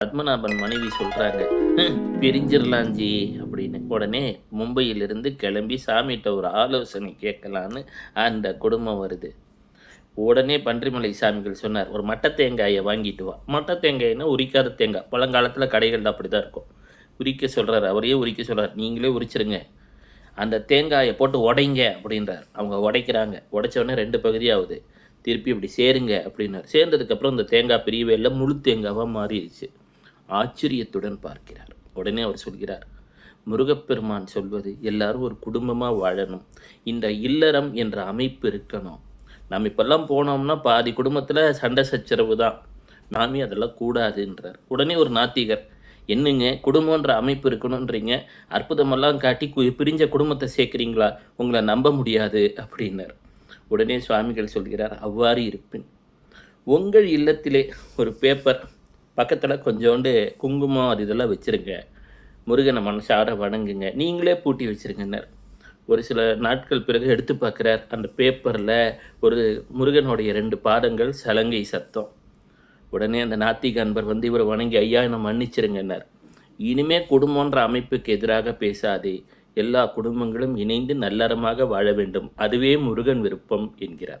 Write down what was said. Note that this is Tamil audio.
பத்மநாபன் மனைவி சொல்கிறாங்க, பிரிஞ்சிடலாம் ஜி அப்படின்னு. உடனே மும்பையிலிருந்து கிளம்பி சாமிகிட்ட ஒரு ஆலோசனை கேட்கலான்னு அந்த குடும்பம் வருது. உடனே பன்றிமலை சாமிகள் சொன்னார், ஒரு மட்டை தேங்காயை வாங்கிட்டு வா. மட்டை தேங்காய்னா உரிக்காத தேங்காய். பழங்காலத்தில் கடைகளில் அப்படி தான் இருக்கும். உரிக்க சொல்கிறார், அவரையே உரிக்க சொல்கிறார். நீங்களே உரிச்சிருங்க, அந்த தேங்காயை போட்டு உடைங்க அப்படின்றார். அவங்க உடைக்கிறாங்க. உடைச்சோடனே 2 பகுதியாகுது. திருப்பி இப்படி சேருங்க அப்படின்னார். சேர்ந்ததுக்கப்புறம் இந்த தேங்காய் பிரியவே இல்லை, முழு தேங்காவாக மாறிடுச்சு. ஆச்சரியத்துடன் பார்க்கிறார். உடனே அவர் சொல்கிறார், முருகப்பெருமான் சொல்வது எல்லாரும் ஒரு குடும்பமாக வாழணும், இந்த இல்லறம் என்ற அமைப்பு இருக்கணும். நம்ம இப்போல்லாம் போனோம்னா பாதி குடும்பத்தில் சண்டை சச்சரவு தான். நாமி அதெல்லாம் கூடாதுன்றார். உடனே ஒரு நாத்திகர், என்னங்க குடும்பன்ற அமைப்பு இருக்கணுன்றீங்க, அற்புதமெல்லாம் காட்டி பிரிஞ்ச குடும்பத்தை சேர்க்குறீங்களா, உங்களை நம்ப முடியாது அப்படின்னார். உடனே சுவாமிகள் சொல்கிறார், அவ்வாறு இருப்பேன். உங்கள் இல்லத்திலே ஒரு பேப்பர் பக்கத்தில் கொஞ்சோண்டு குங்குமம் அது இதெல்லாம் வச்சுருங்க, முருகனை மனசார வணங்குங்க, நீங்களே பூட்டி வச்சுருங்கன்னார். ஒரு சில நாட்கள் பிறகு எடுத்து பார்க்குறார். அந்த பேப்பரில் ஒரு முருகனுடைய 2 பாதங்கள் சலங்கை சத்தம். உடனே அந்த நாத்திக அன்பர் வந்து இவரை வணங்கி, ஐயா என்னை மன்னிச்சிருங்கன்னார். இனிமே குடும்பன்ற அமைப்புக்கு எதிராக பேசாதே, எல்லா குடும்பங்களும் இணைந்து நல்லறமாக வாழ வேண்டும், அதுவே முருகன் விருப்பம் என்கிறார்.